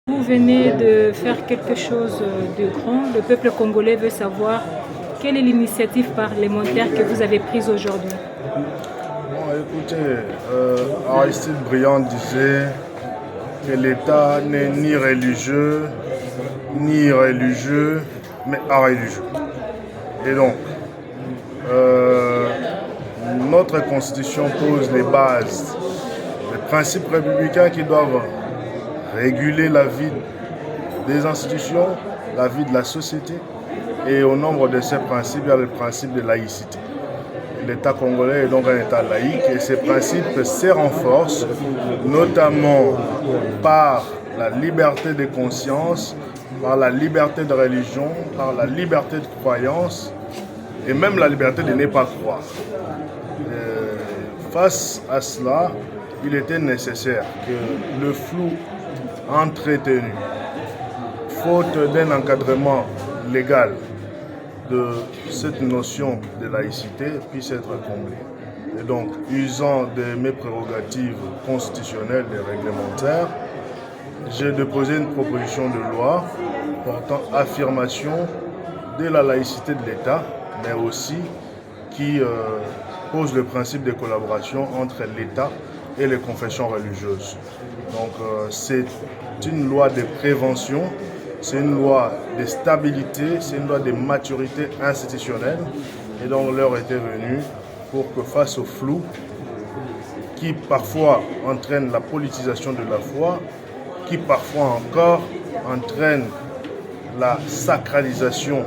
Vous venez de faire quelque chose de grand. Le peuple congolais veut savoir quelle est l'initiative parlementaire que vous avez prise aujourd'hui. Bon, écoutez, Aristide Briand disait que l'État n'est ni religieux, mais religieux. Et donc, euh, notre constitution pose les bases, les principes républicains qui doivent réguler la vie des institutions, la vie de la société. Et au nombre de ces principes, il y a le principe de laïcité. L'État congolais est donc un État laïque et ces principes se renforcent notamment par la liberté de conscience, par la liberté de religion, par la liberté de croyance et même la liberté de ne pas croire. Face à cela, il était nécessaire que le flou entretenu, faute d'un encadrement légal de cette notion de laïcité puisse être comblée. Et donc, usant de mes prérogatives constitutionnelles et réglementaires, j'ai déposé une proposition de loi portant affirmation de la laïcité de l'État, mais aussi qui pose le principe de collaboration entre l'État et les confessions religieuses. Donc, c'est une loi de prévention, c'est une loi de stabilité, c'est une loi de maturité institutionnelle. Et donc l'heure était venue pour que face au flou qui parfois entraîne la politisation de la foi, qui parfois encore entraîne la sacralisation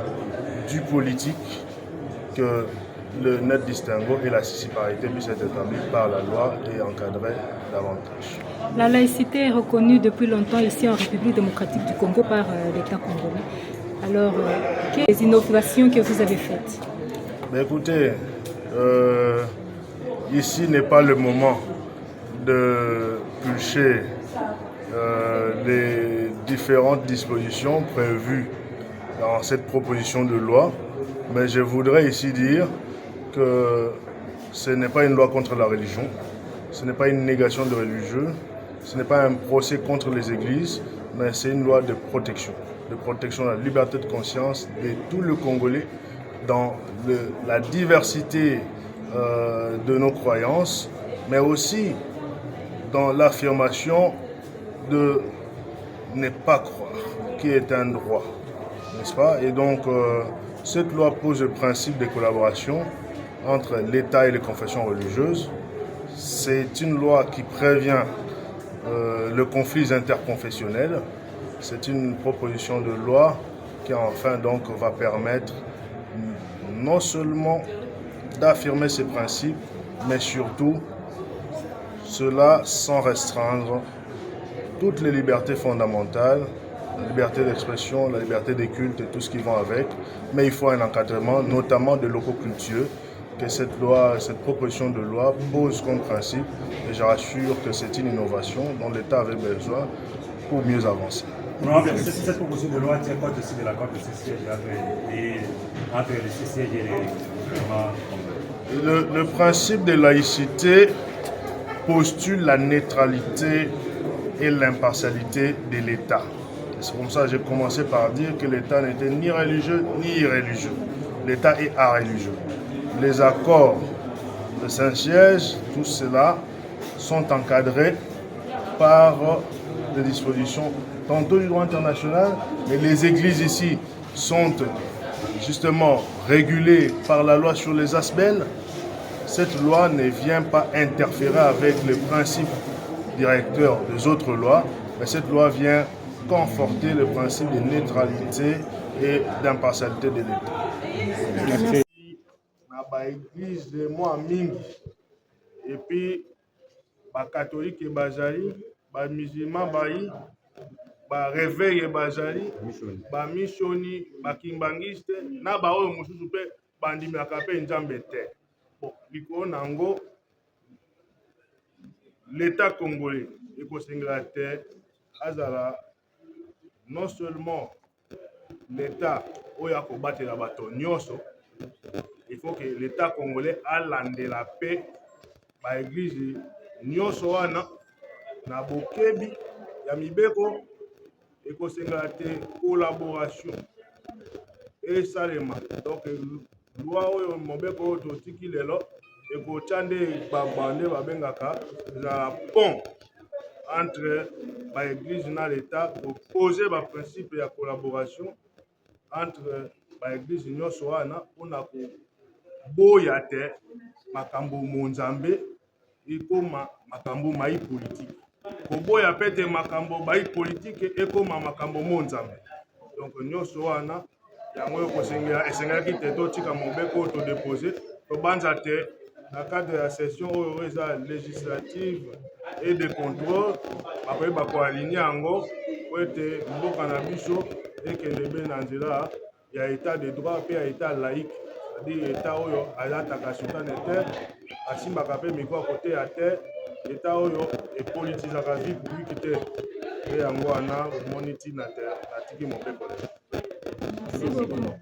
du politique, que le net distinguo et la séparité puissent être établis par la loi et encadrés davantage. La laïcité est reconnue depuis longtemps ici en République démocratique du Congo par l'État congolais. Alors, quelles sont les innovations que vous avez faites? Mais écoutez, ici n'est pas le moment de pulcher les différentes dispositions prévues dans cette proposition de loi, mais je voudrais ici dire que ce n'est pas une loi contre la religion, ce n'est pas une négation de religieux, ce n'est pas un procès contre les églises, mais c'est une loi de protection de la liberté de conscience de tout le Congolais dans la diversité de nos croyances, mais aussi dans l'affirmation de ne pas croire, qui est un droit, n'est-ce pas? Et donc, cette loi pose le principe de collaboration entre l'État et les confessions religieuses. C'est une loi qui prévient le conflit interconfessionnel. C'est une proposition de loi qui enfin donc va permettre non seulement d'affirmer ces principes, mais surtout cela sans restreindre toutes les libertés fondamentales, la liberté d'expression, la liberté des cultes et tout ce qui va avec. Mais il faut un encadrement, notamment de locaux cultueux, que cette proposition de loi pose comme principe. Et je rassure que c'est une innovation dont l'État avait besoin pour mieux avancer. Cette proposition de loi tient compte aussi de l'accord de CCG entre le CCG et les gouvernements. Le principe de laïcité postule la neutralité et l'impartialité de l'État. C'est comme ça que j'ai commencé par dire que l'État n'était ni religieux ni irréligieux. L'État est religieux. Les accords de Saint-Siège, tout cela, sont encadrés par des dispositions tantôt du droit international, mais les églises ici sont justement régulées par la loi sur les asbelles. Cette loi ne vient pas interférer avec les principes directeurs des autres lois, mais cette loi vient conforter le principe de neutralité et d'impartialité de l'État. Na ba église de moi mingi et puis ba catholique bazali, ba musulman bayi, ba réveil bazali, ba missioni, ba kimbangiste na ba oyo mosusu pe bandimaka pe nzambe te. Bon, likolo nango l'État congolais ekosengela te azala non seulement l'État oyo akobatela bato nyonso, il faut que l'État congolais alandela pe ba église nyonso wana na bokebi ya mibeko ekosengala te collaboration esalema. Donc loi oyo mobeko oyo totiki lelo ekotya nde gbagba nde babengaka ezala pont entre baeglise na l'État pour poser baprincipe ya collaboration entre baeglise nyonso wana mpona koboya te makambo monzambe ekoma makambo mai politike, koboya mpe te makambo bai politike ekoma makambo monzambe. Donc nyonso wana yango oyo esengelaki te totika mobeko oyo todepose tobanza te na cadre ya session oyo eza législative et de contrôle bakoyeba koaligné yango po ete mboka na biso ekende be na nzela ya état de droit mpe ya état laïque, c'est-à-dire état oyo alataka sultane te asimbaka mpe mikro kote ya te, état oyo epolitisaka vie publique te. Nde yango wana omoni ntina te natiki mobeko lelo.